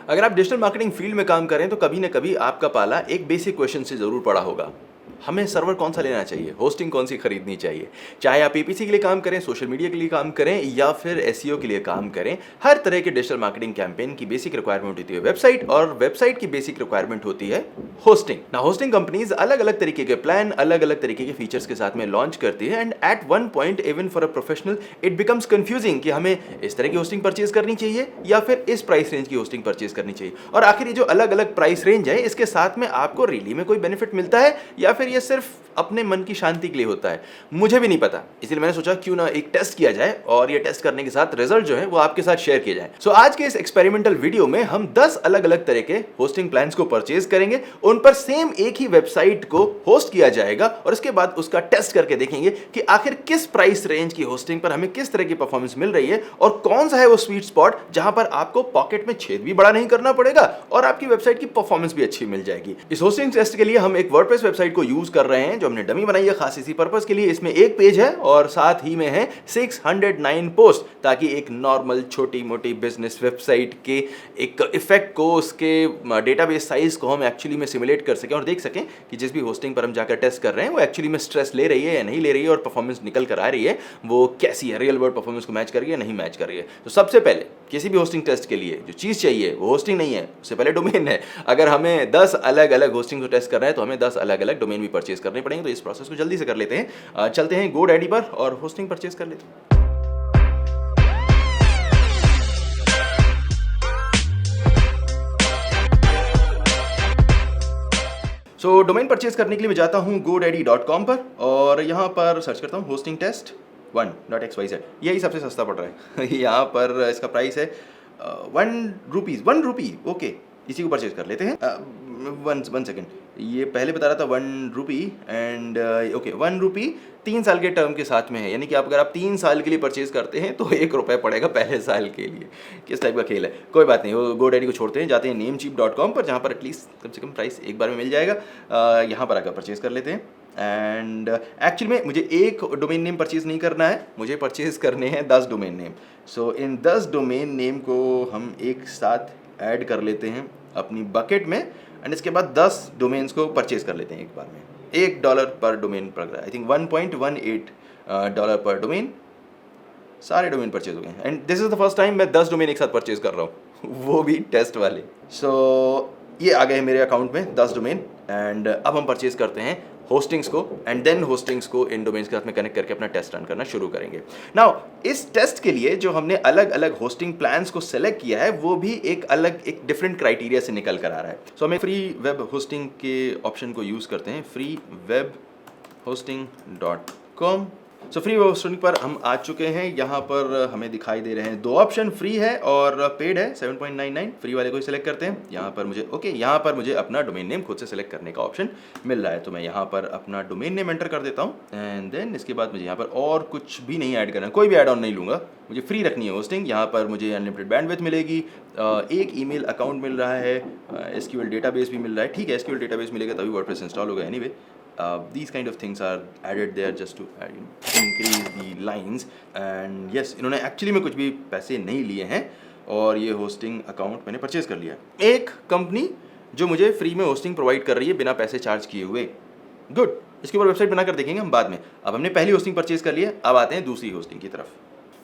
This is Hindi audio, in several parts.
अगर आप डिजिटल मार्केटिंग फील्ड में काम करें तो कभी ना कभी आपका पाला एक बेसिक क्वेश्चन से जरूर पड़ा होगा। हमें सर्वर कौन सा लेना चाहिए, होस्टिंग कौन सी खरीदनी चाहिए। चाहे आप पीपीसी के लिए काम करें, सोशल मीडिया के लिए काम करें या फिर एसईओ के लिए काम करें, हर तरह के डिजिटल मार्केटिंग कैंपेन की बेसिक रिक्वायरमेंट होती है वेबसाइट, और वेबसाइट की बेसिक रिक्वायरमेंट होती है होस्टिंग। ना होस्टिंग कंपनीज अलग अलग तरीके के प्लान, अलग अलग तरीके के फीचर्स के साथ में लॉन्च करती है, and at one point even for a professional it becomes confusing कि हमें इस तरह की होस्टिंग परचेज करनी चाहिए या फिर इस प्राइस रेंज की होस्टिंग परचेज करनी चाहिए। और आखिर ये जो अलग अलग प्राइस रेंज है, इसके साथ में आपको रियली में कोई बेनिफिट मिलता है या फिर ये सिर्फ अपने मन की शांति के लिए होता है, मुझे भी नहीं पता। इसलिए मैंने सोचा क्यों ना एक टेस्ट किया जाए और ये टेस्ट करने के साथ रिजल्ट जो है वो आपके साथ शेयर किए जाए। सो आज के इस एक्सपेरिमेंटल वीडियो में हम 10 अलग अलग तरह के होस्टिंग प्लान्स को परचेज करेंगे, उन पर सेम एक ही वेबसाइट को होस्ट किया जाएगा और उसके बाद उसका टेस्ट करके देखेंगे कि आखिर किस प्राइस रेंज की होस्टिंग पर हमें किस तरह की परफॉर्मेंस मिल रही है और कौन सा है वो स्वीट स्पॉट जहां पर आपको पॉकेट में छेद भी बड़ा नहीं करना पड़ेगा और आपकी वेबसाइट की परफॉर्मेंस भी अच्छी मिल जाएगी। इस होस्टिंग टेस्ट के लिए हम एक वर्डप्रेस वेबसाइट को यूज कर रहे हैं जो हमने डमी बनाई है खास इसी पर्पस के लिए। इसमें एक पेज है और साथ ही में है 609 पोस्ट, ताकि एक नॉर्मल छोटी मोटी बिजनेस वेबसाइट के एक इफेक्ट को, उसके डेटाबेस साइज को हम एक्चुअली में सिमुलेट कर सकें और देख सकें कि जिस भी होस्टिंग पर हम जाकर टेस्ट कर रहे हैं वो एक्चुअली में स्ट्रेस ले रही है या नहीं ले रही है, और परफॉर्मेंस निकल कर आ रही है वो कैसी है, रियल वर्ल्ड परफॉर्मेंस को मैच कर रही है नहीं मैच कर रही है। तो सबसे पहले किसी भी होस्टिंग टेस्ट के लिए जो चीज़ चाहिए वो होस्टिंग नहीं है, उससे पहले डोमेन है। अगर हमें 10 अलग अलग होस्टिंग को टेस्ट करना है तो हमें 10 अलग अलग डोमेन भी परचेज करने पड़ेंगे। तो इस प्रोसेस को जल्दी से कर लेते हैं, चलते हैं GoDaddy पर और होस्टिंग परचेज कर लेते हैं। सो डोमेन परचेज करने के लिए मैं जाता हूँ godaddy.com पर और यहाँ पर सर्च करता हूँ होस्टिंग टेस्ट 1.xyz। यही सबसे सस्ता पड़ रहा है यहाँ पर इसका प्राइस है 1 रुपी। ओके, इसी को परचेज कर लेते हैं। वन सेकेंड, ये पहले बता रहा था 1 रुपी एंड ओके 1 रुपी 3 साल के टर्म के साथ में है, यानी कि अगर आप 3 साल के लिए परचेज करते हैं तो 1 रुपये पड़ेगा पहले साल के लिए। किस टाइप का खेल है, कोई बात नहीं, वो GoDaddy को छोड़ते हैं, जाते हैं namecheap.com पर जहाँ पर एटलीस्ट कम से कम प्राइस एक बार में मिल जाएगा। यहाँ पर आकर परचेज कर लेते हैं। एंड एक्चुअली में मुझे एक डोमेन नेम परचेज नहीं करना है, मुझे परचेज करने हैं 10 डोमेन नेम। सो इन 10 डोमेन नेम को हम एक साथ ऐड कर लेते हैं अपनी बकेट में, एंड इसके बाद 10 डोमेन्स को परचेज कर लेते हैं एक बार में। $1 पर डोमेन पड़ रहा है, आई थिंक $1.18 पर डोमेन। सारे डोमेन परचेज हो गए हैं and this is the first time मैं 10 डोमेन एक साथ परचेज कर रहा हूँ वो भी टेस्ट वाले। सो ये आ गए मेरे अकाउंट में 10 डोमेन, एंड अब हम परचेज करते हैं होस्टिंग्स को, एंड देन होस्टिंग्स को इन डोमेन्स के साथ में कनेक्ट करके अपना टेस्ट रन करना शुरू करेंगे। नाउ इस टेस्ट के लिए जो हमने अलग अलग होस्टिंग प्लान्स को सेलेक्ट किया है वो भी एक डिफरेंट क्राइटेरिया से निकल कर आ रहा है। सो हमें फ्री वेब होस्टिंग के ऑप्शन को यूज़ करते हैं, freewebhosting.com। सो फ्री होस्टिंग पर हम आ चुके हैं। यहाँ पर हमें दिखाई दे रहे हैं 2 ऑप्शन, फ्री है और पेड है 7.99। फ्री वाले को ही सिलेक्ट करते हैं। यहाँ पर मुझे यहाँ पर मुझे अपना डोमेन नेम खुद से सिलेक्ट करने का ऑप्शन मिल रहा है, तो मैं यहाँ पर अपना डोमेन नेम एंटर कर देता हूँ एंड देन इसके बाद मुझे यहाँ पर और कुछ भी नहीं ऐड करना है, कोई भी ऐड ऑन नहीं लूँगा, मुझे फ्री रखनी है होस्टिंग। यहाँ पर मुझे अनलिमिटेड बैंडविड्थ मिलेगी, एक ईमेल अकाउंट मिल रहा है, SQL डेटाबेस भी मिल रहा है। ठीक है, SQL डेटाबेस मिलेगा तभी वर्डप्रेस इंस्टॉल होगा। Anyway these kind of things are added there just to increase the lines, and yes, इन्होंने एक्चुअली में कुछ भी पैसे नहीं लिए हैं और ये होस्टिंग अकाउंट मैंने परचेज कर लिया। एक कंपनी जो मुझे फ्री में होस्टिंग प्रोवाइड कर रही है बिना पैसे चार्ज किए हुए, गुड। इसके ऊपर वेबसाइट बनाकर देखेंगे हम बाद में। अब हमने पहली होस्टिंग परचेज कर लिया, अब आते हैं दूसरी होस्टिंग की तरफ।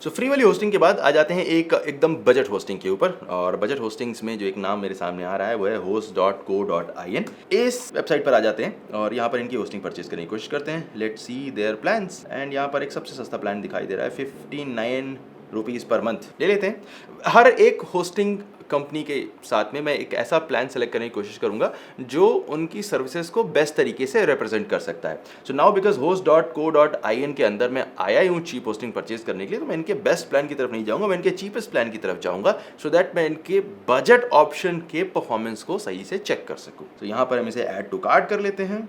सो फ्री वाली होस्टिंग के बाद आ जाते हैं एक एकदम बजट होस्टिंग के ऊपर, और बजट होस्टिंग्स में जो एक नाम मेरे सामने आ रहा है वो है host.co.in। इस वेबसाइट पर आ जाते हैं और यहाँ पर इनकी होस्टिंग परचेज करने की कोशिश करते हैं। Let's see their plans, and यहाँ पर एक सबसे सस्ता प्लान दिखाई दे रहा है 59 रुपीज़ पर मंथ, ले लेते हैं। हर एक होस्टिंग कंपनी के साथ में मैं एक ऐसा प्लान सेलेक्ट करने की कोशिश करूंगा जो उनकी सर्विसेज को बेस्ट तरीके से रिप्रेजेंट कर सकता है। सो नाउ बिकॉज host.co.in के अंदर मैं आया हूँ चीप होस्टिंग परचेज करने के लिए, तो मैं इनके बेस्ट प्लान की तरफ नहीं जाऊंगा, मैं इनके चीपेस्ट प्लान की तरफ जाऊंगा, सो दैट मैं इनके बजट ऑप्शन के परफॉर्मेंस को सही से चेक कर सकूँ। तो यहाँ पर हम इसे ऐड टू कार्ट कर लेते हैं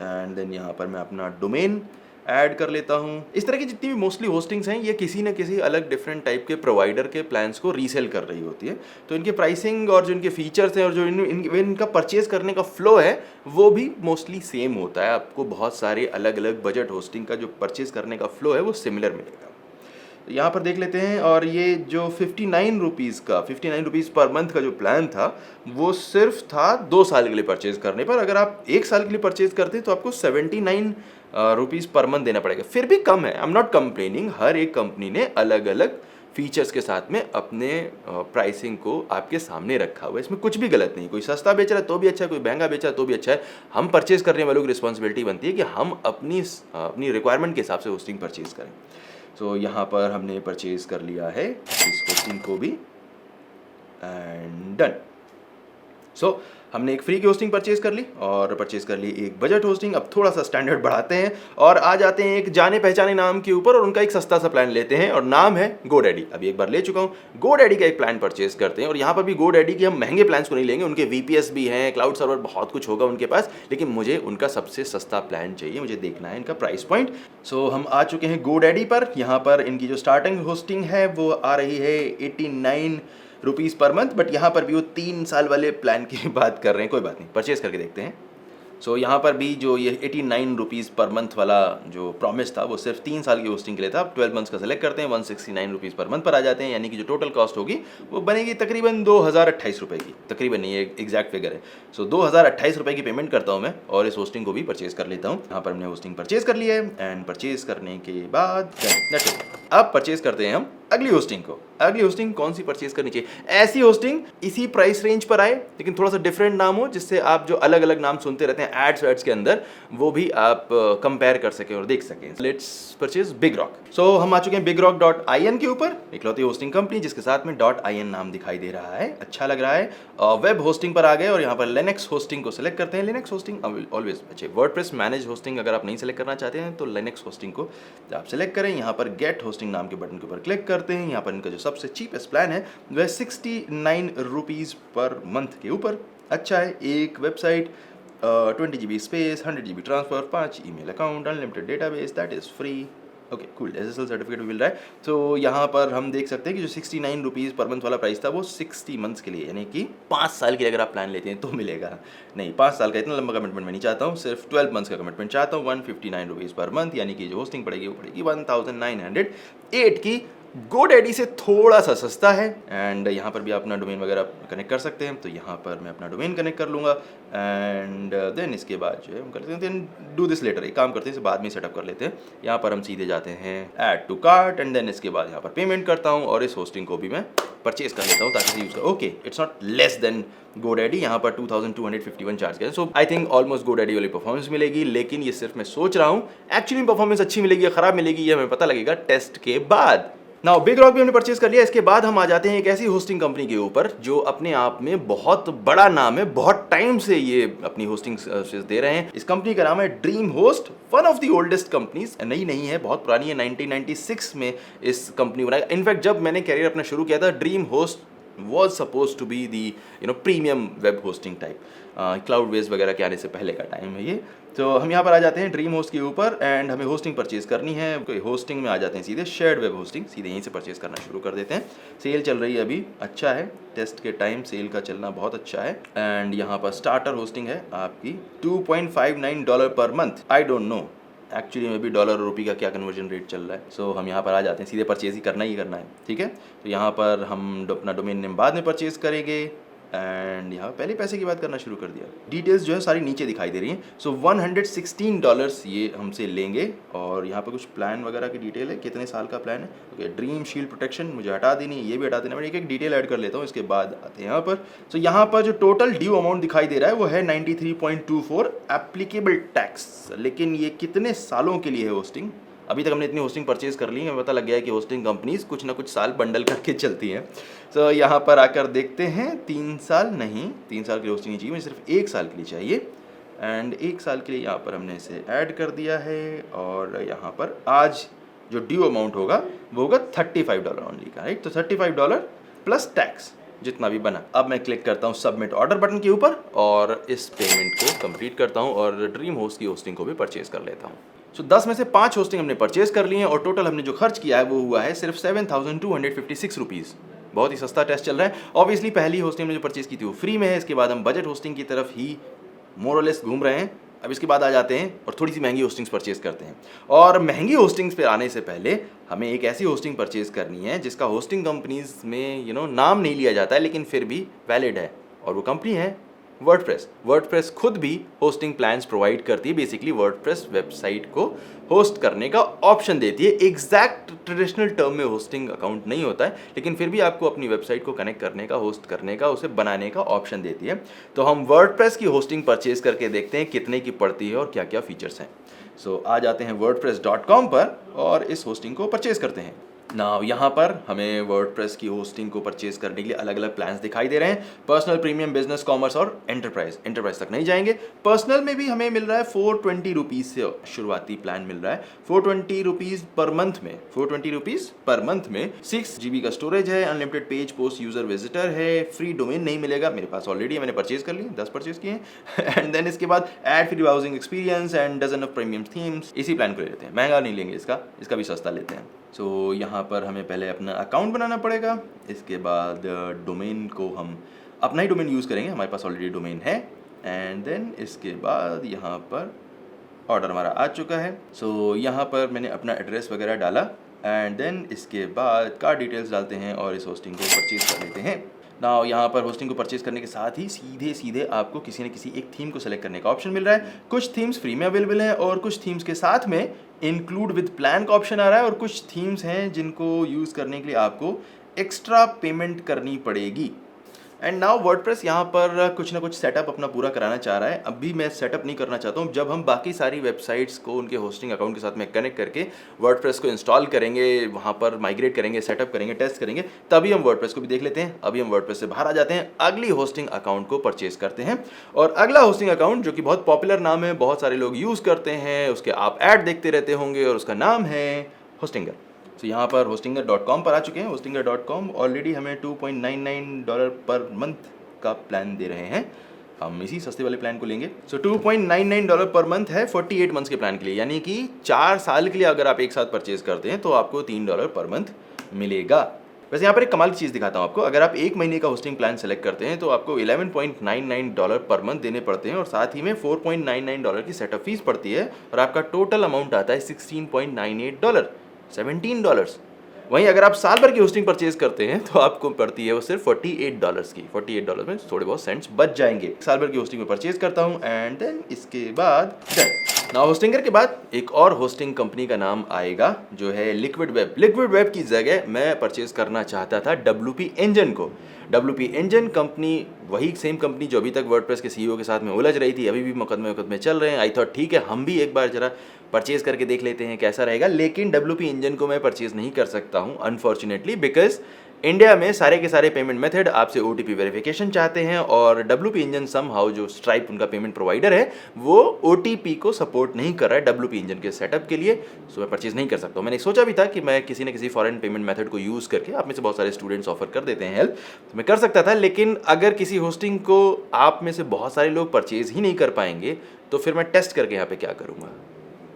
एंड देन यहाँ पर मैं अपना डोमेन ऐड कर लेता हूँ। इस तरह की जितनी भी मोस्टली होस्टिंग्स हैं ये किसी न किसी अलग डिफरेंट टाइप के प्रोवाइडर के प्लान्स को रीसेल कर रही होती है, तो इनके प्राइसिंग और जो इनके फीचर्स हैं और जो इनका परचेज करने का फ्लो है वो भी मोस्टली सेम होता है। आपको बहुत सारे अलग अलग बजट होस्टिंग का जो परचेज करने का फ्लो है वो सिमिलर मिलेगा। यहाँ पर देख लेते हैं। और ये जो 59 रुपीज़ का 59 रुपीज़ पर मंथ का जो प्लान था वो सिर्फ था 2 साल के लिए परचेज़ करने पर। अगर आप 1 साल के लिए परचेज़ करते तो आपको 79 रुपीज़ पर मंथ देना पड़ेगा, फिर भी कम है। आई एम नॉट कंप्लेनिंग, हर एक कंपनी ने अलग अलग फीचर्स के साथ में अपने प्राइसिंग को आपके सामने रखा हुआ है, इसमें कुछ भी गलत नहीं। कोई सस्ता बेच रहा है तो भी अच्छा है, कोई महंगा बेच रहा है तो भी अच्छा है। हम परचेज़ करने वालों की रिस्पॉन्सिबिलिटी बनती है कि हम अपनी रिक्वायरमेंट के हिसाब से होस्टिंग परचेज़ करें। सो यहाँ पर हमने परचेज़ कर लिया है इस होस्टिंग को भी, एंड डन। सो हमने एक फ्री की होस्टिंग परचेज़ कर ली और परचेज़ कर ली एक बजट होस्टिंग। अब थोड़ा सा स्टैंडर्ड बढ़ाते हैं और आ जाते हैं एक जाने पहचाने नाम के ऊपर, और उनका एक सस्ता सा प्लान लेते हैं और नाम है GoDaddy। अभी एक बार ले चुका हूँ, GoDaddy का एक प्लान परचेज़ करते हैं। और यहाँ पर भी GoDaddy के हम महंगे प्लान्स को नहीं लेंगे, उनके VPS भी हैं, क्लाउड सर्वर, बहुत कुछ होगा उनके पास, लेकिन मुझे उनका सबसे सस्ता प्लान चाहिए, मुझे देखना है इनका प्राइस पॉइंट। सो हम आ चुके हैं GoDaddy पर। यहाँ पर इनकी जो स्टार्टिंग होस्टिंग है वो आ रही है 89 रुपीज़ पर मंथ, बट यहाँ पर भी वो 3 साल वाले प्लान की बात कर रहे हैं। कोई बात नहीं, परचेज़ करके देखते हैं। सो यहाँ पर भी जो ये 89 रुपीज़ पर मंथ वाला जो प्रॉमिस था वो सिर्फ 3 साल की होस्टिंग के लिए था। अब 12 मंथ्स का सेलेक्ट करते हैं, 169 रुपीज़ पर मंथ पर आ जाते हैं, यानी कि जो टोटल कॉस्ट होगी वो बनेगी तकरीबन 2028 रुपये की। तकरीबन नहीं, एक एग्जैक्ट फिगर है। सो 2028 रुपये की पेमेंट करता हूँ मैं और इस होस्टिंग को भी परचेज़ कर लेता हूँ। यहाँ पर हमने होस्टिंग परचेज़ कर लिया है, एंड परचेज़ करने के बाद अब परचेज़ करते हैं हम अगली होस्टिंग को। अगली होस्टिंग कौन सी परचेज़ करनी चाहिए? ऐसी होस्टिंग इसी प्राइस रेंज पर आए लेकिन थोड़ा सा डिफरेंट नाम हो, जिससे आप जो अलग अलग नाम सुनते रहते हैं एड्स के अंदर वो भी आप कंपेयर कर सकें और देख सकें। Let's purchase बिगरॉक। सो हम आ चुके हैं bigrok.in के ऊपर, इकलौती होस्टिंग कंपनी जिसके साथ में .in नाम दिखाई दे रहा है, अच्छा लग रहा है। वेब होस्टिंग पर आ गए और यहाँ पर लिनक्स होस्टिंग को सिलेक्ट करते हैं। लिनक्स होस्टिंग ऑलवेज अच्छे। वर्डप्रेस मैनेज होस्टिंग अगर आप नहीं सेलेक्ट करना चाहते हैं तो लिनक्स होस्टिंग को आप सेलेक्ट करें। यहाँ पर गेट होस्टिंग नाम के बटन के ऊपर क्लिक करते हैं। यहाँ पर इनका जो सबसे चीपेस्ट प्लान है वह 69 रुपीज़ पर मंथ के ऊपर अच्छा है। एक website, 20 GB space, 100 GB transfer, 5 email account, unlimited database, that is free. Okay cool, SSL certificate मिल रहा है। तो यहाँ पर हम देख सकते हैं कि जो 69 रुपीज़ पर मंथ वाला प्राइस था वो 60 मंथ्स के लिए, यानी कि 5 साल के लिए अगर आप प्लान लेते हैं तो मिलेगा। नहीं, 5 साल का इतना लंबा कमिटमेंट मैं नहीं चाहता हूँ, सिर्फ 12 मंथ्स का कमिटमेंट चाहता हूँ। 159 रुपीज़ पर मंथ, यानी कि जो होस्टिंग पड़ेगी वो पड़ेगी 1908 की। GoDaddy से थोड़ा सा सस्ता है, एंड यहाँ पर भी आप अपना डोमेन वगैरह कनेक्ट कर सकते हैं। तो यहाँ पर मैं अपना डोमेन कनेक्ट कर लूँगा, एंड देन इसके बाद जो है हम करते हैं, देन डू दिस लेटर। एक काम करते हैं, इसे बाद में सेटअप कर लेते हैं। यहाँ पर हम सीधे जाते हैं add to cart, and then इसके बाद यहाँ पर पेमेंट करता हूँ और इस होस्टिंग को भी मैं परचेज कर लेता हूँ ताकि यूज़ कर। Okay, it's not less than GoDaddy, यहाँ पर 2251 चार्ज करें। सो आई थिंक ऑलमोस्ट GoDaddy वाली परफॉर्मेंस मिलेगी, लेकिन ये सिर्फ मैं सोच रहा हूँ। एक्चुअली परफॉर्मेंस अच्छी मिलेगी या ख़राब मिलेगी ये हमें पता लगेगा टेस्ट के बाद। नाउ बिगरॉक भी हमने परचेज कर लिया। इसके बाद हम आ जाते हैं एक ऐसी होस्टिंग कंपनी के ऊपर जो अपने आप में बहुत बड़ा नाम है, बहुत टाइम से ये अपनी होस्टिंग सर्विसेज दे रहे हैं। इस कंपनी का नाम है dream host, one of the oldest companies. नई नहीं है, बहुत पुरानी है, 1996 में इस कंपनी बनाई। इनफैक्ट जब मैंने कैरियर अपना शुरू किया था, dream host was supposed to be the premium web hosting type, cloud base वगैरह के आने से पहले का टाइम है ये। तो हम यहाँ पर आ जाते हैं ड्रीम होस्ट के ऊपर, एंड हमें होस्टिंग परचेज करनी है। कोई होस्टिंग में आ जाते हैं सीधे, शेयर्ड वेब होस्टिंग, सीधे यहीं से परचेज करना शुरू कर देते हैं। सेल चल रही है अभी, अच्छा है, टेस्ट के टाइम सेल का चलना बहुत अच्छा है। एंड यहाँ पर स्टार्टर होस्टिंग है आपकी $2.59 per month. I don't know actually में भी डॉलर और रुपये का क्या कन्वर्जन रेट चल रहा है। सो हम यहाँ पर आ जाते हैं, सीधे परचेज ही करना है, ठीक है। तो यहाँ पर हम अपना डोमेन नेम बाद में परचेज करेंगे, एंड यहाँ पहले पैसे की बात करना शुरू कर दिया। डिटेल्स जो है सारी नीचे दिखाई दे रही हैं। सो $116 ये हमसे लेंगे, और यहाँ पर कुछ प्लान वगैरह की डिटेल है, कितने साल का प्लान है। ओके, ड्रीम शील्ड प्रोटेक्शन मुझे हटा देनी है, ये भी हटा देना। मैं एक डिटेल ऐड कर लेता हूँ, इसके बाद आते हैं यहाँ पर। सो यहाँ पर जो टोटल ड्यू अमाउंट दिखाई दे रहा है वो है 93.24 एप्लीकेबल टैक्स। लेकिन ये कितने सालों के लिए है होस्टिंग? अभी तक हमने इतनी होस्टिंग परचेज कर ली है, हमें पता लग गया है कि होस्टिंग कंपनीज कुछ ना कुछ साल बंडल करके चलती हैं। सो यहाँ पर आकर देखते हैं, 3 साल नहीं, 3 साल की होस्टिंग नहीं चाहिए, मुझे सिर्फ 1 साल के लिए चाहिए। एंड 1 साल के लिए यहाँ पर हमने इसे ऐड कर दिया है, और यहाँ पर आज जो ड्यू अमाउंट होगा वो होगा $35 ओनली का, राइट। तो $35 प्लस टैक्स जितना भी बना। अब मैं क्लिक करता हूँ सबमिट ऑर्डर बटन के ऊपर और इस पेमेंट को कंप्लीट करता हूँ और ड्रीम होस्ट की होस्टिंग को भी परचेज कर लेता हूँ। सो 10 में से 5 होस्टिंग हमने परचेज कर ली हैं, और टोटल हमने जो खर्च किया है वो हुआ है सिर्फ 7,256 रुपीज़। बहुत ही सस्ता टेस्ट चल रहा है। ऑब्वियसली पहली होस्टिंग हमने जो परचेज की थी वो फ्री में है। इसके बाद हम बजट होस्टिंग की तरफ ही मोर और लेस घूम रहे हैं, अब इसके बाद आ जाते हैं और थोड़ी सी महंगी होस्टिंग्स परचेज करते हैं। और महंगी होस्टिंग्स पे आने से पहले हमें एक ऐसी होस्टिंग परचेज करनी है जिसका होस्टिंग कंपनीज में नाम नहीं लिया जाता है लेकिन फिर भी वैलिड है, और वो कंपनी है वर्डप्रेस। वर्डप्रेस खुद भी होस्टिंग प्लान्स प्रोवाइड करती है। बेसिकली वर्डप्रेस वेबसाइट को होस्ट करने का ऑप्शन देती है। एग्जैक्ट ट्रेडिशनल टर्म में होस्टिंग अकाउंट नहीं होता है, लेकिन फिर भी आपको अपनी वेबसाइट को कनेक्ट करने का, होस्ट करने का, उसे बनाने का ऑप्शन देती है। तो हम वर्डप्रेस की होस्टिंग परचेज करके देखते हैं कितने की पड़ती है और क्या क्या फीचर्स हैं। सो आ जाते हैं wordpress.com पर और इस होस्टिंग को परचेज करते हैं। नाउ यहाँ पर हमें वर्डप्रेस की होस्टिंग को परचेज करने के लिए अलग अलग प्लान्स दिखाई दे रहे हैं। पर्सनल, प्रीमियम, बिजनेस, कॉमर्स और एंटरप्राइज तक नहीं जाएंगे। पर्सनल में भी हमें मिल रहा है 420 रुपीज़ से शुरुआती प्लान मिल रहा है। 420 रुपीज़ पर मंथ में 420 रुपीज़ पर मंथ में 6 GB का स्टोरेज है, unlimited page post user visitor है, फ्री डोमेन नहीं मिलेगा, मेरे पास ऑलरेडी है, मैंने परचेज कर लिए, 10 परचेज किए हैं एंड देन इसके बाद ad free browsing experience and dozen of premium themes. इसी प्लान को ले लेते हैं, महंगा नहीं लेंगे, इसका भी सस्ता लेते हैं। सो यहाँ पर हमें पहले अपना अकाउंट बनाना पड़ेगा। इसके बाद डोमेन को हम अपना ही डोमेन यूज़ करेंगे, हमारे पास ऑलरेडी डोमेन है। एंड देन इसके बाद यहाँ पर ऑर्डर हमारा आ चुका है। सो यहाँ पर मैंने अपना एड्रेस वगैरह डाला एंड देन इसके बाद कार्ड डिटेल्स डालते हैं और इस होस्टिंग को परचेज कर लेते हैं। नाउ यहाँ पर होस्टिंग को परचेज करने के साथ ही सीधे आपको किसी न किसी एक थीम को सेलेक्ट करने का ऑप्शन मिल रहा है। कुछ थीम्स फ्री में अवेलेबल हैं और कुछ थीम्स के साथ में इंक्लूड विद प्लान का ऑप्शन आ रहा है, और कुछ थीम्स हैं जिनको यूज़ करने के लिए आपको एक्स्ट्रा पेमेंट करनी पड़ेगी। एंड नाउ वर्डप्रेस यहाँ पर कुछ ना कुछ सेटअप अपना पूरा कराना चाह रहा है। अभी मैं सेटअप नहीं करना चाहता हूँ। जब हम बाकी सारी वेबसाइट्स को उनके होस्टिंग अकाउंट के साथ में कनेक्ट करके वर्डप्रेस को इंस्टॉल करेंगे, वहाँ पर माइग्रेट करेंगे, सेटअप करेंगे, टेस्ट करेंगे, तभी हम वर्डप्रेस को भी देख लेते हैं। अभी हम वर्डप्रेस से बाहर आ जाते हैं, अगली होस्टिंग अकाउंट को परचेज करते हैं। और अगला होस्टिंग अकाउंट जो कि बहुत पॉपुलर नाम है, बहुत सारे लोग यूज़ करते हैं, उसके आप ऐड देखते रहते होंगे, और उसका नाम है होस्टिंगर। तो यहाँ पर hostinger.com पर आ चुके हैं। hostinger.com ऑलरेडी हमें $2.99 पर मंथ का प्लान दे रहे हैं। हम इसी सस्ते वाले प्लान को लेंगे। सो $2.99 पर मंथ है 48 मंथ्स के प्लान के लिए, यानी कि 4 साल के लिए अगर आप एक साथ परचेज करते हैं तो आपको $3 पर मंथ मिलेगा। वैसे यहाँ पर एक कमाल की चीज़ दिखाता हूँ आपको। अगर आप एक महीने का होस्टिंग प्लान सेलेक्ट करते हैं तो आपको $11.99 पर मंथ देने पड़ते हैं, और साथ ही में $4.99 की सेटअप फीस पड़ती है, और आपका टोटल अमाउंट आता है $16.98, $17। वहीं अगर आप साल भर की होस्टिंग परचेज करते हैं तो आपको पड़ती है वो सिर्फ $48 की। $48 में थोड़े बहुत सेंट्स बच जाएंगे। साल भर की होस्टिंग में परचेज करता हूँ एंड देन इसके बाद ना होस्टिंगर के बाद एक और होस्टिंग कंपनी का नाम आएगा जो है लिक्विड वेब। लिक्विड वेब की जगह मैं परचेज करना चाहता था WP इंजन को। WP इंजन कंपनी वही सेम कंपनी जो अभी तक वर्डप्रेस के CEO के साथ में उलझ रही थी, अभी भी मुकदमे चल रहे हैं। आई थॉट ठीक है, हम भी एक बार जरा परचेज करके देख लेते हैं कैसा रहेगा। लेकिन WP इंजन को मैं परचेज नहीं कर सकता हूँ अनफॉर्चुनेटली, बिकॉज इंडिया में सारे के सारे पेमेंट मेथड आपसे OTP वेरिफिकेशन चाहते हैं, और WP इंजन समहाउ जो स्ट्राइप उनका पेमेंट प्रोवाइडर है वो OTP को सपोर्ट नहीं कर रहा है WP इंजन के सेटअप के लिए। सो मैं परचेज नहीं कर सकता हूँ। मैंने सोचा भी था कि मैं किसी न किसी फॉरेन पेमेंट मेथड को यूज़ करके, आप में से बहुत सारे स्टूडेंट्स ऑफर कर देते हैं हेल्प, तो मैं कर सकता था। लेकिन अगर किसी होस्टिंग को आप में से बहुत सारे लोग परचेज ही नहीं कर पाएंगे तो फिर मैं टेस्ट करके यहाँ पे क्या करूँगा,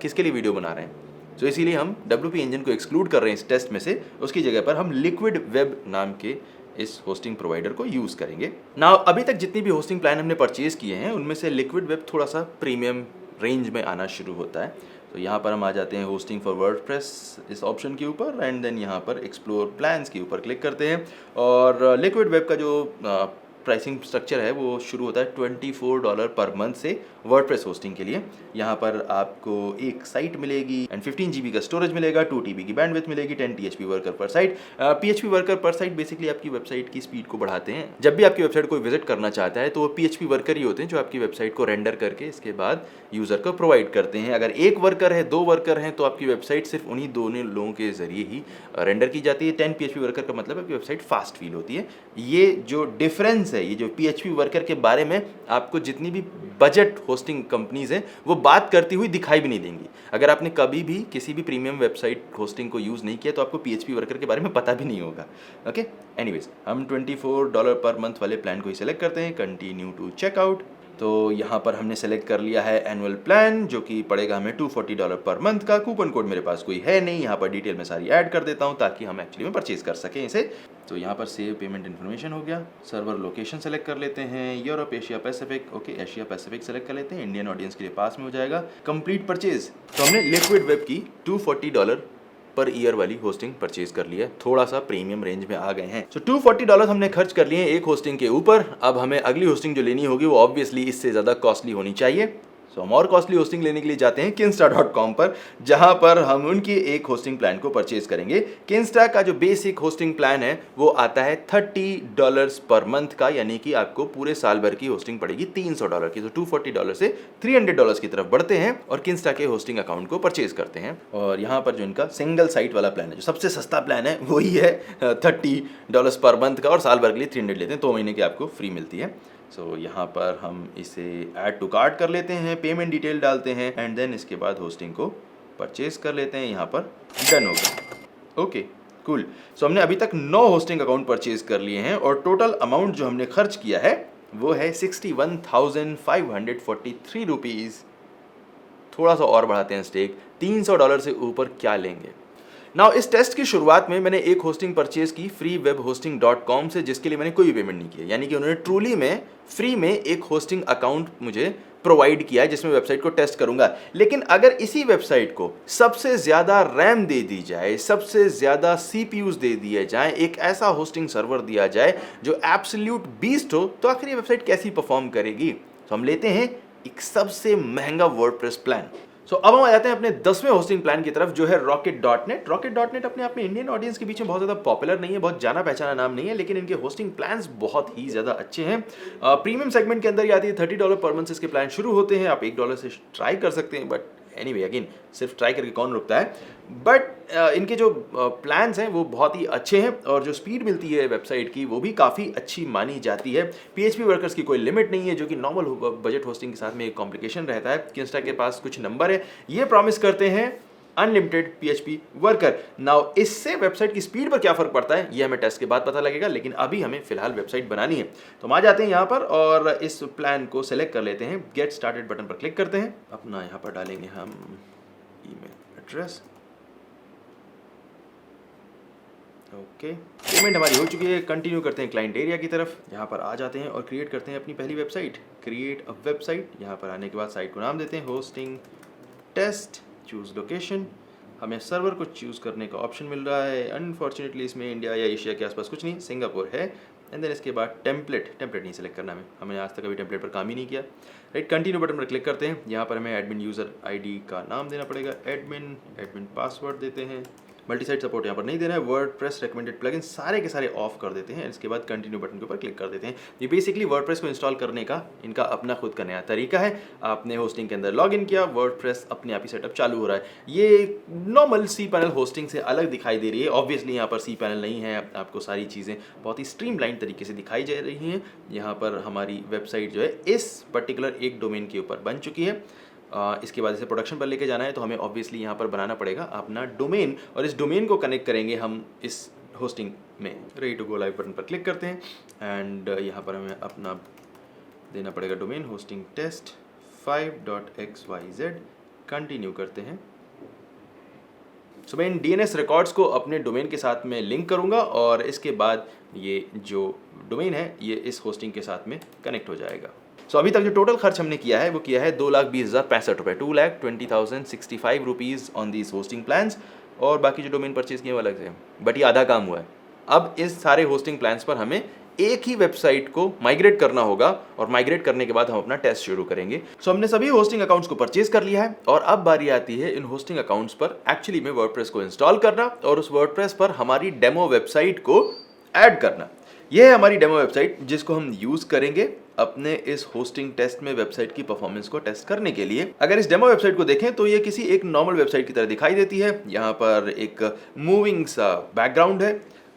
किसके लिए वीडियो बना रहे हैं। तो इसीलिए हम WP इंजन को एक्सक्लूड कर रहे हैं इस टेस्ट में से। उसकी जगह पर हम लिक्विड वेब नाम के इस होस्टिंग प्रोवाइडर को यूज़ करेंगे। नाउ अभी तक जितनी भी होस्टिंग प्लान हमने परचेज किए हैं उनमें से लिक्विड वेब थोड़ा सा प्रीमियम रेंज में आना शुरू होता है। तो यहाँ पर हम आ जाते हैं होस्टिंग फॉर वर्डप्रेस इस ऑप्शन के ऊपर एंड देन यहाँ पर एक्सप्लोर प्लान्स के ऊपर क्लिक करते हैं। और लिक्विड वेब का जो प्राइसिंग स्ट्रक्चर है वो शुरू होता है $24 पर मंथ से वर्डप्रेस होस्टिंग के लिए। यहाँ पर आपको एक साइट मिलेगी एंड 15 GB का स्टोरेज मिलेगा, 2 TB की बैंडविड्थ मिलेगी, 10 PHP वर्कर पर साइट। PHP वर्कर पर साइट बेसिकली आपकी वेबसाइट की स्पीड को बढ़ाते हैं। जब भी आपकी वेबसाइट कोई विजिट करना चाहता है तो वो PHP वर्कर ही होते हैं जो आपकी वेबसाइट को रेंडर करके इसके बाद यूज़र को प्रोवाइड करते हैं। अगर एक वर्कर है, 2 वर्कर हैं, तो आपकी वेबसाइट सिर्फ उन्हीं दोनों लोगों के जरिए ही रेंडर की जाती है। 10 PHP वर्कर का मतलब आपकी वेबसाइट फास्ट फील होती है। ये जो डिफरेंस है, ये जो PHP वर्कर के बारे में आपको जितनी भी बजट होस्टिंग कंपनीज हैं वो बात करती हुई दिखाई भी नहीं देंगी। अगर आपने कभी भी किसी भी प्रीमियम वेबसाइट होस्टिंग को यूज़ नहीं किया तो आपको PHP वर्कर के बारे में पता भी नहीं होगा। ओके, एनीवेज हम $24 पर मंथ वाले प्लान को ही सेलेक्ट करते हैं, कंटिन्यू टू चेकआउट। तो यहाँ पर हमने सेलेक्ट कर लिया है एनुअल प्लान, जो कि पड़ेगा हमें $240 पर मंथ का। कूपन कोड मेरे पास कोई है नहीं, यहाँ पर डिटेल में सारी ऐड कर देता हूँ ताकि हम एक्चुअली में परचेज कर सकें इसे। तो यहाँ पर सेव पेमेंट इन्फॉर्मेशन हो गया। सर्वर लोकेशन सेलेक्ट कर लेते हैं, Europe, Asia Pacific. Okay, Asia Pacific select कर लेते हैं, इंडियन ऑडियंस के लिए पास में हो जाएगा। Complete purchase. तो हमने लिक्विड वेब की $240 पर ईयर वाली होस्टिंग परचेज कर लिया, थोड़ा सा प्रीमियम रेंज में आ गए हैं। तो $240 हमने खर्च कर लिए एक होस्टिंग के ऊपर। अब हमें अगली होस्टिंग जो लेनी होगी वो ऑब्वियसली इससे ज़्यादा कॉस्टली होनी चाहिए। सो हम और कॉस्टली होस्टिंग लेने के लिए जाते हैं Kinsta.com पर, जहां पर हम उनकी एक होस्टिंग प्लान को परचेज करेंगे। Kinsta का जो बेसिक होस्टिंग प्लान है वो आता है $30 पर मंथ का, यानी कि आपको पूरे साल भर की होस्टिंग पड़ेगी $300 की। तो $240 से $300 की तरफ बढ़ते हैं और Kinsta के होस्टिंग अकाउंट को परचेज करते हैं। और यहाँ पर जो इनका सिंगल साइट वाला प्लान है, जो सबसे सस्ता प्लान है, वही है $30 पर मंथ का, और साल भर के लिए 300 लेते हैं, 2 महीने की आपको फ्री मिलती है। सो यहाँ पर हम इसे ऐड टू कार्ट कर लेते हैं, पेमेंट डिटेल डालते हैं एंड देन इसके बाद होस्टिंग को परचेज कर लेते हैं। यहाँ पर डन होगा। Okay cool. सो हमने अभी तक 9 होस्टिंग अकाउंट परचेज कर लिए हैं और टोटल अमाउंट जो हमने खर्च किया है वो है 61,543 रुपीज़। थोड़ा सा और बढ़ाते हैं स्टेक, $300 से ऊपर क्या लेंगे। नाउ इस टेस्ट की शुरुआत में मैंने एक होस्टिंग परचेज की freewebhosting.com से, जिसके लिए मैंने कोई पेमेंट नहीं किया, यानी कि उन्होंने ट्रूली में फ्री में एक होस्टिंग अकाउंट मुझे प्रोवाइड किया है जिसमें वेबसाइट को टेस्ट करूंगा। लेकिन अगर इसी वेबसाइट को सबसे ज़्यादा रैम दे दी जाए, सबसे ज़्यादा CPUs दे दिए जाए, एक ऐसा होस्टिंग सर्वर दिया जाए जो एब्सोल्यूट बीस्ट हो, तो आखिर ये वेबसाइट कैसी परफॉर्म करेगी। तो हम लेते हैं एक सबसे महंगा वर्डप्रेस प्लान। सो अब हम आ जाते हैं अपने 10वें होस्टिंग प्लान की तरफ, जो है Rocket.net। Rocket.net अपने आप में इंडियन ऑडियंस के बीच में बहुत ज़्यादा पॉपुलर नहीं है, बहुत जाना पहचाना नाम नहीं है, लेकिन इनके होस्टिंग प्लान्स बहुत ही ज़्यादा अच्छे हैं। प्रीमियम सेगमेंट के अंदर ये आती है, $30 पर मंथ से इसके प्लान शुरू होते हैं। आप $1 से ट्राई कर सकते हैं, बट एनीवे अगेन सिर्फ ट्राई करके कौन रुकता है। बट इनके जो प्लान्स हैं वो बहुत ही अच्छे हैं और जो स्पीड मिलती है वेबसाइट की वो भी काफ़ी अच्छी मानी जाती है। PHP वर्कर्स की कोई लिमिट नहीं है, जो कि नॉर्मल बजट होस्टिंग के साथ में एक कॉम्प्लिकेशन रहता है। Kinsta के पास कुछ नंबर है, ये प्रॉमिस करते हैं अनलिमिटेड PHP वर्कर। नाउ इससे वेबसाइट की स्पीड पर क्या फ़र्क पड़ता है ये हमें टेस्ट के बाद पता लगेगा, लेकिन अभी हमें फिलहाल वेबसाइट बनानी है। तो हम आ जाते हैं यहाँ पर और इस प्लान को सेलेक्ट कर लेते हैं। गेट स्टार्टेड बटन पर क्लिक करते हैं। अपना यहाँ पर डालेंगे हम ईमेल एड्रेस। ओके, पेमेंट हमारी हो चुकी है। कंटिन्यू करते हैं क्लाइंट एरिया की तरफ। यहाँ पर आ जाते हैं और क्रिएट करते हैं अपनी पहली वेबसाइट। Create a website. यहाँ पर आने के बाद साइट को नाम देते हैं होस्टिंग टेस्ट। Choose location. हमें सर्वर को चूज़ करने का ऑप्शन मिल रहा है। अनफॉर्चुनेटली इसमें इंडिया या एशिया के आसपास कुछ नहीं, सिंगापुर है। एंड देन इसके बाद टेम्पलेट नहीं सेलेक्ट करना हमने आज तक अभी टेम्पलेट पर काम ही नहीं किया। राइट, कंटिन्यू बटन पर क्लिक करते हैं। यहाँ पर हमें एडमिन यूज़र ID का नाम देना पड़ेगा, एडमिन पासवर्ड देते हैं। मल्टी साइट सपोर्ट यहाँ पर नहीं देना है। वर्डप्रेस रिकमेंडेड प्लगइन सारे के सारे ऑफ कर देते हैं। इसके बाद कंटिन्यू बटन के ऊपर क्लिक कर देते हैं। ये बेसिकली वर्डप्रेस को इंस्टॉल करने का इनका अपना खुद का नया तरीका है। आपने होस्टिंग के अंदर लॉगिन किया, वर्डप्रेस अपने आप ही सेटअप चालू हो रहा है। ये नॉर्मल cPanel होस्टिंग से अलग दिखाई दे रही है। ऑब्वियसली यहाँ पर cPanel नहीं है, आपको सारी चीज़ें बहुत ही स्ट्रीमलाइन तरीके से दिखाई जा रही हैं। यहाँ पर हमारी वेबसाइट जो है इस पर्टिकुलर एक डोमेन के ऊपर बन चुकी है। इसके बाद इसे प्रोडक्शन पर लेके जाना है तो हमें ऑब्वियसली यहाँ पर बनाना पड़ेगा अपना डोमेन, और इस डोमेन को कनेक्ट करेंगे हम इस होस्टिंग में। Ready to go live button पर क्लिक करते हैं एंड यहाँ पर हमें अपना देना पड़ेगा domain hosting test 5.xyz। Continue करते हैं। सो मैं इन DNS रिकॉर्ड्स को अपने डोमेन के साथ में लिंक करूँगा और इसके बाद ये जो डोमेन है ये इस होस्टिंग के साथ में कनेक्ट हो जाएगा। सो अभी तक जो टोटल खर्च हमने किया है वो किया है 2,20,065 रुपये, 2,20,065 rupees on these hosting plans. और बाकी जो डोमेन परचेज किए वो अलग से, बट ये आधा काम हुआ है। अब इस सारे होस्टिंग प्लान्स पर हमें एक ही वेबसाइट को माइग्रेट करना होगा और माइग्रेट करने के बाद हम अपना टेस्ट शुरू करेंगे। सो हमने सभी होस्टिंग अकाउंट्स को परचेज कर लिया है और अब बारी आती है इन होस्टिंग अकाउंट्स पर एक्चुअली में वर्डप्रेस को इंस्टॉल करना और उस वर्डप्रेस पर हमारी डेमो वेबसाइट को ऐड करना। यह है हमारी डेमो वेबसाइट जिसको हम यूज करेंगे अपने इस होस्टिंग टेस्ट में वेबसाइट की परफॉर्मेंस को टेस्ट करने के लिए। अगर इस डेमो वेबसाइट को देखें तो ये किसी एक नॉर्मल वेबसाइट की तरह दिखाई देती है। यहाँ पर एक मूविंग सा बैकग्राउंड है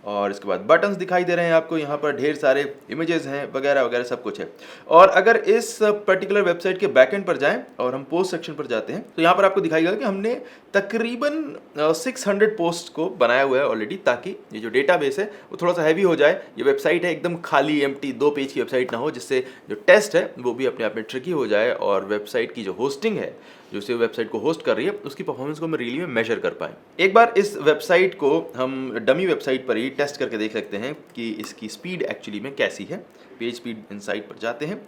और इसके बाद बटन्स दिखाई दे रहे हैं आपको, यहाँ पर ढेर सारे इमेजेस हैं वगैरह वगैरह सब कुछ है। और अगर इस पर्टिकुलर वेबसाइट के बैकएंड पर जाएं और हम पोस्ट सेक्शन पर जाते हैं तो यहाँ पर आपको दिखाई देगा कि हमने तकरीबन 600 पोस्ट को बनाया हुआ है ऑलरेडी, ताकि ये जो डेटाबेस है वो थोड़ा सा हैवी हो जाए। ये वेबसाइट है एकदम खाली एम्प्टी 2 पेज की वेबसाइट ना हो, जिससे जो टेस्ट है वो भी अपने आप में ट्रिकी हो जाए और वेबसाइट की जो होस्टिंग है, जो उस वेबसाइट को होस्ट कर रही है, उसकी परफॉर्मेंस को हम रियली में मेजर कर पाएँ। एक बार इस वेबसाइट को हम डमी वेबसाइट पर ही टेस्ट करके देख सकते हैं कि इसकी स्पीड एक्चुअली में कैसी है। पेज स्पीड इनसाइट पर जाते हैं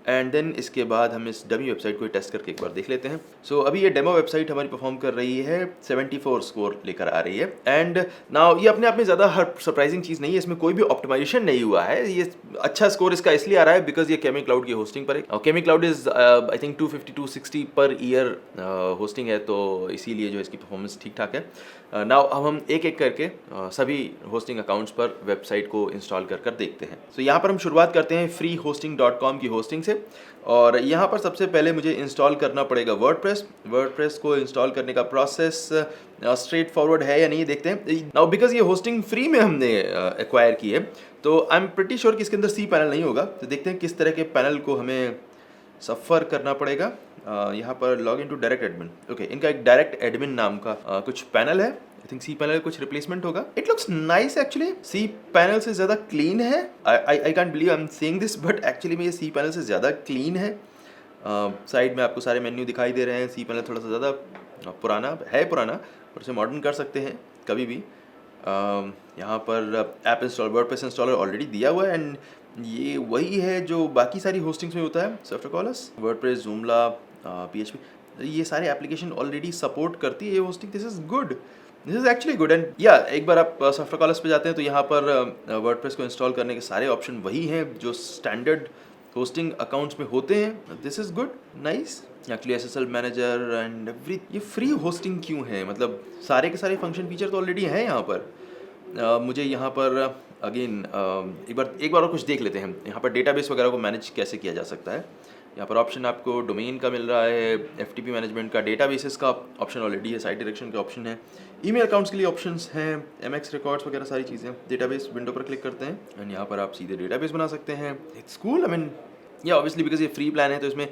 एंड देन इसके बाद हम इस डमी वेबसाइट को टेस्ट करके एक बार देख लेते हैं। सो अभी ये डेमो वेबसाइट हमारी परफॉर्म कर रही है, 74 स्कोर लेकर आ रही है। एंड नाउ ये अपने आप में ज़्यादा सरप्राइजिंग चीज़ नहीं है, इसमें कोई भी ऑप्टिमाइजेशन नहीं हुआ है। ये अच्छा स्कोर इसका इसलिए आ रहा है बिकॉज ये केमी क्लाउड की होस्टिंग पर है। केमी cloud is I think 250-260 per year hosting है, तो इसीलिए जो इसकी परफॉर्मेंस ठीक ठाक है। नाउ अब हम एक एक करके सभी होस्टिंग अकाउंट्स पर वेबसाइट को इंस्टॉल कर देखते हैं। सो यहाँ पर हम शुरुआत करते हैं freehosting.com की होस्टिंग से। और यहाँ पर सबसे पहले मुझे इंस्टॉल करना पड़ेगा वर्डप्रेस को इंस्टॉल करने का प्रोसेस स्ट्रेट फॉरवर्ड है या नहीं देखते हैं। नाउ बिकॉज ये होस्टिंग फ्री में हमने एक्वायर की है, तो आई एम प्रिटी श्योर कि इसके अंदर सी पैनल नहीं होगा। तो देखते हैं किस तरह के पैनल को हमें सफ़र करना पड़ेगा। यहाँ पर log in to direct admin, okay, इनका एक डायरेक्ट एडमिन नाम का कुछ पैनल है। आई थिंक सी पैनल कुछ रिप्लेसमेंट होगा। It looks nice actually, C panel से ज़्यादा क्लीन है। I can't believe I am saying this, but actually में ये सी पैनल से ज़्यादा क्लीन है। साइड में आपको सारे मेन्यू दिखाई दे रहे हैं। सी पैनल थोड़ा सा ज़्यादा पुराना, पर उसे मॉडर्न कर सकते हैं कभी भी। यहाँ पर app install WordPress installer already दिया हुआ है एंड ये वही है जो बाकी सारी होस्टिंग्स में होता है। सर्फरकॉलस, वर्डप्रेस, जूमला, PHP, ये सारे एप्लीकेशन ऑलरेडी सपोर्ट करती है ये hosting. This is good, this is actually good. And या एक बार आप सर्फरकॉलस पे जाते हैं तो यहाँ पर वर्डप्रेस को इंस्टॉल करने के सारे ऑप्शन वही हैं जो स्टैंडर्ड होस्टिंग अकाउंट्स में होते हैं। This is good, nice. Actually SSL manager and every, ये फ्री होस्टिंग क्यों है? मतलब सारे के सारे फंक्शन फीचर तो ऑलरेडी हैं यहाँ पर। मुझे यहाँ पर अगेन एक बार और कुछ देख लेते हैं। यहाँ पर डेटाबेस वगैरह को मैनेज कैसे किया जा सकता है। यहाँ पर ऑप्शन आपको डोमेन का मिल रहा है, FTP मैनेजमेंट का, डेटाबेसेस का ऑप्शन ऑलरेडी है, साइट डायरेक्शन का ऑप्शन है, ईमेल अकाउंट्स के लिए ऑप्शंस हैं, MX रिकॉर्ड्स वगैरह सारी चीज़ें। डेटाबेस विंडो पर क्लिक करते हैं एंड यहाँ पर आप सीधे डेटाबेस बना सकते हैं। It's cool. आई मीन या ऑब्वियसली बिकॉज ये फ्री प्लान है तो इसमें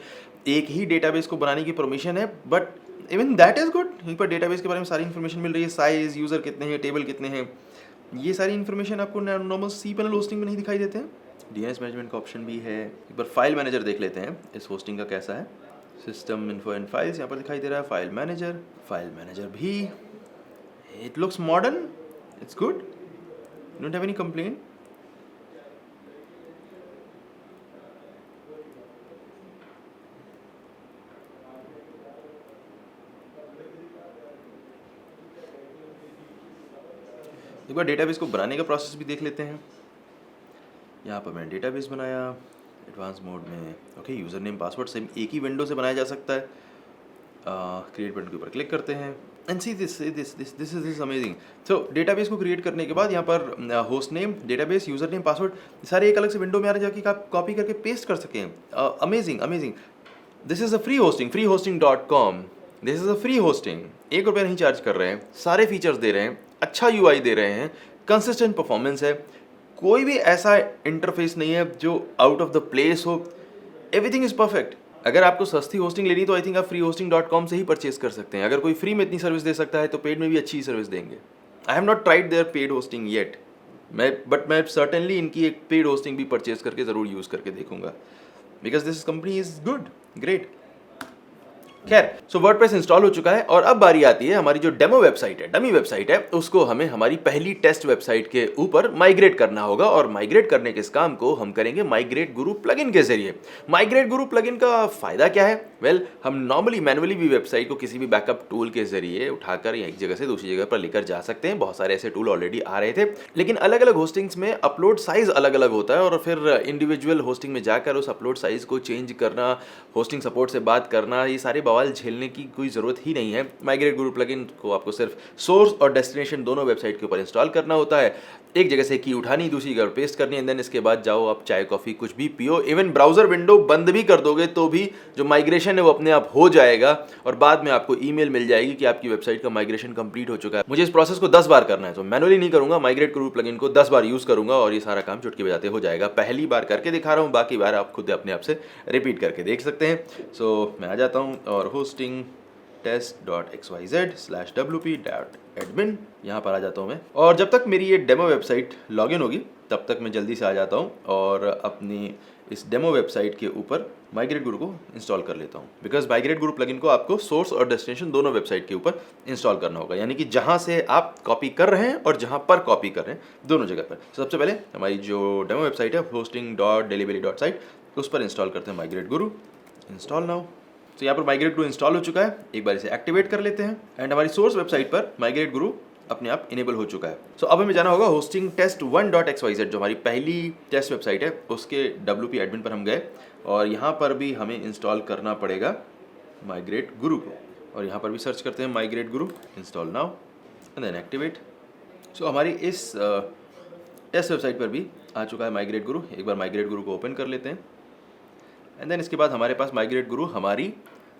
एक ही डेटाबेस को बनाने की परमिशन है, but even that is good. यहीं पर डेटाबेस के बारे में सारी इन्फॉर्मेशन मिल रही है, साइज़, यूज़र कितने हैं, टेबल कितने हैं, ये सारी इन्फॉर्मेशन आपको नॉर्मल सी पैनल होस्टिंग में नहीं दिखाई देते हैं। DNS मैनेजमेंट का ऑप्शन भी है। एक बार फाइल मैनेजर देख लेते हैं इस होस्टिंग का कैसा है। सिस्टम इन्फो एंड फाइल्स यहाँ पर दिखाई दे रहा है। फाइल मैनेजर भी, it looks modern, it's good, don't have any complain. एक बार डेटाबेस को बनाने का प्रोसेस भी देख लेते हैं। यहाँ पर मैंने डेटाबेस बनाया एडवांस मोड में। Okay, user name password same एक ही विंडो से बनाया जा सकता है। क्रिएट बटन के ऊपर क्लिक करते हैं and see this is amazing. So database को क्रिएट करने के बाद यहाँ पर host name, database, user name, password सारे एक अलग से विंडो में आ रहे जाके आप कॉपी करके पेस्ट कर सकें। Amazing. This is a free hosting, freehosting.com। This is a free hosting, ₹1 नहीं चार्ज कर रहे हैं, सारे फीचर्स दे रहे हैं, अच्छा UI दे रहे हैं, कंसिस्टेंट परफॉर्मेंस है, कोई भी ऐसा इंटरफेस नहीं है जो आउट ऑफ द प्लेस हो। Everything is perfect. अगर आपको सस्ती होस्टिंग लेनी तो आई थिंक आप freehosting.com से ही परचेज कर सकते हैं। अगर कोई फ्री में इतनी सर्विस दे सकता है तो पेड में भी अच्छी सर्विस देंगे। I have not tried there paid hosting yet, but मैं सर्टेनली इनकी एक पेड होस्टिंग भी परचेज करके ज़रूर यूज़ करके देखूंगा, because this company is good, great. खैर, सो वर्डप्रेस इंस्टॉल हो चुका है और अब बारी आती है हमारी जो डेमो वेबसाइट है, डमी वेबसाइट है, उसको हमें हमारी पहली टेस्ट वेबसाइट के ऊपर माइग्रेट करना होगा। और माइग्रेट करने के इस काम को हम करेंगे माइग्रेट गुरु प्लगइन के जरिए। माइग्रेट गुरु प्लगइन का फायदा क्या है? वेल, हम नॉर्मली मैनुअली भी वेबसाइट को किसी भी बैकअप टूल के जरिए उठाकर एक जगह से दूसरी जगह पर लेकर जा सकते हैं। बहुत सारे ऐसे टूल ऑलरेडी आ रहे थे, लेकिन अलग अलग होस्टिंग्स में अपलोड साइज अलग अलग होता है और फिर इंडिविजुअल होस्टिंग में जाकर उस अपलोड साइज को चेंज करना, होस्टिंग सपोर्ट से बात करना, ये सारे बवाल झेलने की कोई ज़रूरत ही नहीं है। माइग्रेट गुरु प्लगइन को आपको सिर्फ सोर्स और डेस्टिनेशन दोनों वेबसाइट के ऊपर इंस्टॉल करना होता है। एक जगह से की उठानी, दूसरी जगह पेस्ट करनी, एंड देन इसके बाद जाओ आप चाय कॉफ़ी कुछ भी पियो। इवन ब्राउज़र विंडो बंद भी कर दोगे तो भी जो माइग्रेशन है वो अपने आप हो जाएगा और बाद में आपको ईमेल मिल जाएगी कि आपकी वेबसाइट का माइग्रेशन कंप्लीट हो चुका है। मुझे इस प्रोसेस को 10 बार करना है, तो मैनुअली नहीं करूँगा, माइग्रेट गुरु प्लगइन को 10 बार यूज़ करूँगा और ये सारा काम चुटकी बजाते हो जाएगा। पहली बार करके दिखा रहा हूँ, बाकी बार आप खुद अपने आप से रिपीट करके देख सकते हैं। सो मैं आ जाता हूँ और होस्टिंग test.xyz/wp.admin यहाँ पर आ जाता हूँ मैं, और जब तक मेरी ये डेमो वेबसाइट लॉगिन होगी तब तक मैं जल्दी से आ जाता हूँ और अपनी इस डेमो वेबसाइट के ऊपर माइग्रेट गुरु को इंस्टॉल कर लेता हूँ। बिकॉज माइग्रेट गुरु प्लगइन को आपको सोर्स और डेस्टिनेशन दोनों वेबसाइट के ऊपर इंस्टॉल करना होगा, यानी कि जहाँ से आप कॉपी कर रहे हैं और जहाँ पर कॉपी कर रहे हैं दोनों जगह पर। सबसे पहले हमारी जो डेमो वेबसाइट है hosting.delibelly.site उस पर इंस्टॉल करते हैं माइग्रेट गुरु। Install now. तो यहाँ पर माइग्रेट गुरु इंस्टॉल हो चुका है, एक बार इसे एक्टिवेट कर लेते हैं एंड हमारी सोर्स वेबसाइट पर माइग्रेट गुरु अपने आप इनेबल हो चुका है। सो अब हमें जाना होगा hosting test1.xyz जो हमारी पहली टेस्ट वेबसाइट है उसके WP एडमिन पर हम गए और यहाँ पर भी हमें इंस्टॉल करना पड़ेगा माइग्रेट गुरु को, और यहाँ पर भी सर्च करते हैं migrate Guru. Install now and then activate. So हमारी इस टेस्ट वेबसाइट पर भी आ चुका है माइग्रेट गुरु। एक बार माइग्रेट गुरु को ओपन कर लेते हैं एंड देन इसके बाद हमारे पास माइग्रेट गुरु हमारी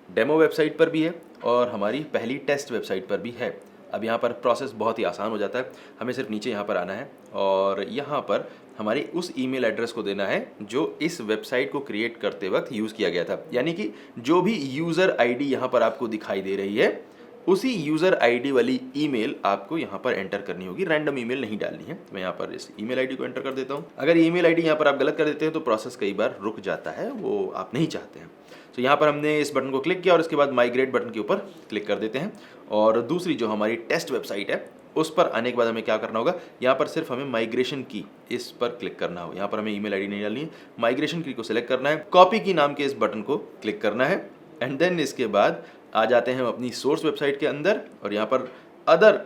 डेमो वेबसाइट पर भी है और हमारी पहली टेस्ट वेबसाइट पर भी है। अब यहाँ पर प्रोसेस बहुत ही आसान हो जाता है, हमें सिर्फ नीचे यहाँ पर आना है और यहाँ पर हमारी उस ईमेल एड्रेस को देना है जो इस वेबसाइट को क्रिएट करते वक्त यूज़ किया गया था, यानी कि जो भी यूज़र आईडी यहाँ पर आपको दिखाई दे रही है उसी यूज़र आईडी वाली ईमेल आपको यहाँ पर एंटर करनी होगी, रैंडम ईमेल नहीं डालनी है। मैं यहाँ पर इस ईमेल आईडी को एंटर कर देता हूँ। अगर ईमेल आईडी यहाँ पर आप गलत कर देते हैं तो प्रोसेस कई बार रुक जाता है, वो आप नहीं चाहते हैं। तो यहाँ पर हमने इस बटन को क्लिक किया और इसके बाद माइग्रेट बटन के ऊपर क्लिक कर देते हैं और दूसरी जो हमारी टेस्ट वेबसाइट है उस पर आने के बाद हमें क्या करना होगा, यहाँ पर सिर्फ हमें माइग्रेशन की इस पर क्लिक करना होगा। यहाँ पर हमें ईमेल आईडी नहीं डालनी है, माइग्रेशन की को सिलेक्ट करना है, कॉपी की नाम के इस बटन को क्लिक करना है एंड देन इसके बाद आ जाते हैं हम अपनी सोर्स वेबसाइट के अंदर और यहाँ पर अदर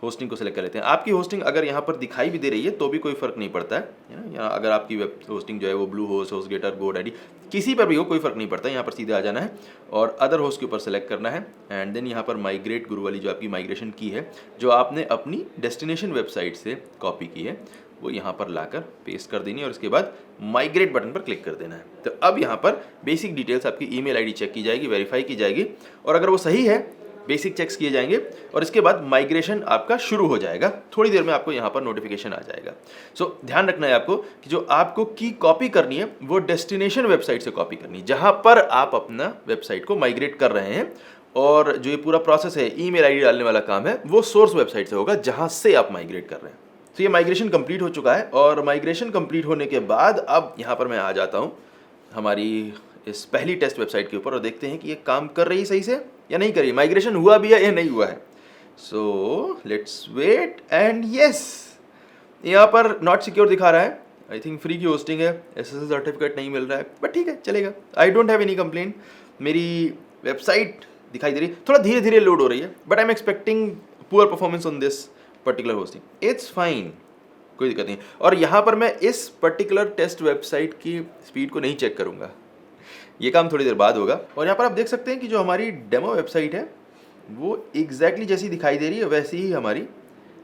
होस्टिंग को सिलेक्ट कर लेते हैं। आपकी होस्टिंग अगर यहाँ पर दिखाई भी दे रही है तो भी कोई फ़र्क नहीं पड़ता है ना। यहाँ अगर आपकी वेब होस्टिंग जो है वो ब्लू होस्ट, होस्टगेटर, GoDaddy किसी पर भी हो कोई फ़र्क नहीं पड़ता है। यहाँ पर सीधे आ जाना है और अदर होस्ट के ऊपर सेलेक्ट करना है एंड देन यहाँ पर माइग्रेट गुरु वाली जो आपकी माइग्रेशन की है जो आपने अपनी डेस्टिनेशन वेबसाइट से कॉपी की है वो यहाँ पर लाकर पेस्ट कर देनी है और इसके बाद माइग्रेट बटन पर क्लिक कर देना है। तो अब यहाँ पर बेसिक डिटेल्स आपकी ईमेल आईडी चेक की जाएगी, वेरीफाई की जाएगी और अगर वो सही है बेसिक चेक्स किए जाएंगे और इसके बाद माइग्रेशन आपका शुरू हो जाएगा। थोड़ी देर में आपको यहाँ पर नोटिफिकेशन आ जाएगा। सो ध्यान रखना है आपको कि जो आपको की कॉपी करनी है वो डेस्टिनेशन वेबसाइट से कॉपी करनी है जहाँ पर आप अपना वेबसाइट को माइग्रेट कर रहे हैं, और जो ये पूरा प्रोसेस है ईमेल आईडी डालने वाला काम है वो सोर्स वेबसाइट से होगा जहाँ से आप माइग्रेट कर रहे हैं। तो ये माइग्रेशन कंप्लीट हो चुका है और माइग्रेशन कंप्लीट होने के बाद अब यहाँ पर मैं आ जाता हूँ हमारी इस पहली टेस्ट वेबसाइट के ऊपर और देखते हैं कि ये काम कर रही है सही से या नहीं कर रही, माइग्रेशन हुआ भी है या नहीं हुआ है। So let's wait and yes, यहाँ पर नॉट सिक्योर दिखा रहा है। आई थिंक फ्री की होस्टिंग है, SSL सर्टिफिकेट नहीं मिल रहा है, बट ठीक है चलेगा। I don't have any complaint. मेरी वेबसाइट दिखाई दे रही है, थोड़ा धीरे धीरे लोड हो रही है, but I am expecting poor performance on this particular hosting. It's fine, कोई दिक्कत नहीं। और यहाँ पर मैं इस पर्टिकुलर टेस्ट वेबसाइट की स्पीड को नहीं चेक करूँगा, ये काम थोड़ी देर बाद होगा। और यहाँ पर आप देख सकते हैं कि जो हमारी डेमो वेबसाइट है वो एग्जैक्टली जैसी दिखाई दे रही है वैसी ही हमारी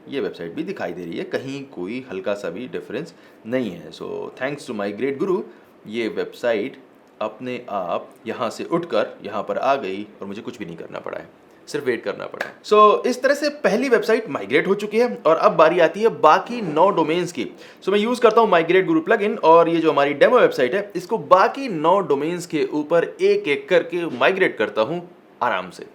ये वेबसाइट भी दिखाई दे रही है, कहीं कोई हल्का सा भी डिफरेंस नहीं है। सो थैंक्स टू माइग्रेट गुरु ये वेबसाइट अपने आप यहाँ से उठकर यहाँ पर आ गई और मुझे कुछ भी नहीं करना पड़ा है, सिर्फ वेट करना पड़ा है। सो इस तरह से पहली वेबसाइट माइग्रेट हो चुकी है और अब बारी आती है बाकी 9 डोमेन्स की। सो मैं यूज करता हूँ माइग्रेट गुरु प्लगइन और ये जो हमारी डेमो वेबसाइट है इसको बाकी 9 डोमेन्स के ऊपर एक एक करके माइग्रेट करता हूँ आराम से।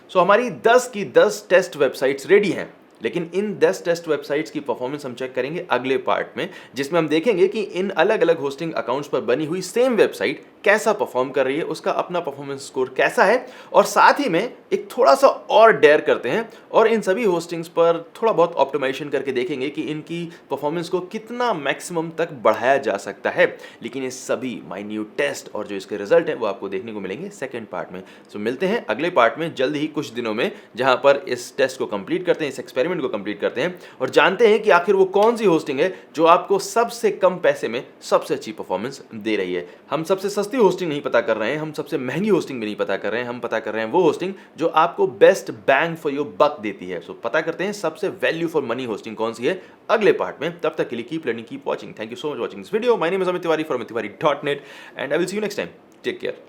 सो हमारी 10 की 10 टेस्ट वेबसाइट्स रेडी हैं, लेकिन इन 10 टेस्ट वेबसाइट्स की परफॉर्मेंस हम चेक करेंगे अगले पार्ट में, जिसमें हम देखेंगे कि इन अलग अलग होस्टिंग अकाउंट्स पर बनी हुई सेम वेबसाइट कैसा परफॉर्म कर रही है, उसका अपना परफॉर्मेंस स्कोर कैसा है, और साथ ही में एक थोड़ा सा और डेयर करते हैं और इन सभी होस्टिंग्स पर थोड़ा बहुत ऑप्टिमाइजेशन करके देखेंगे कि इनकी परफॉर्मेंस को कितना मैक्सिमम तक बढ़ाया जा सकता है। लेकिन ये सभी माइन्यूट टेस्ट और जो इसके रिजल्ट हैं वो आपको देखने को मिलेंगे सेकेंड पार्ट में। सो मिलते हैं अगले पार्ट में जल्द ही कुछ दिनों में, जहाँ पर इस टेस्ट को कंप्लीट करते हैं, इस एक्सपेरिमेंट असाइनमेंट को कंप्लीट करते हैं और जानते हैं कि आखिर वो कौन सी होस्टिंग है जो आपको सबसे कम पैसे में सबसे अच्छी परफॉर्मेंस दे रही है। हम सबसे सस्ती होस्टिंग नहीं पता कर रहे हैं, हम सबसे महंगी होस्टिंग भी नहीं पता कर रहे हैं, हम पता कर रहे हैं वो होस्टिंग जो आपको best bang for your buck देती है। सो पता करते हैं सबसे वैल्यू फॉर मनी होस्टिंग कौन सी है अगले पार्ट में। तब तक के लिए keep learning, keep watching. Thank you so much watching this video. My name is Amit Tiwari from amitttiwari.net and I will see you next time. Take care.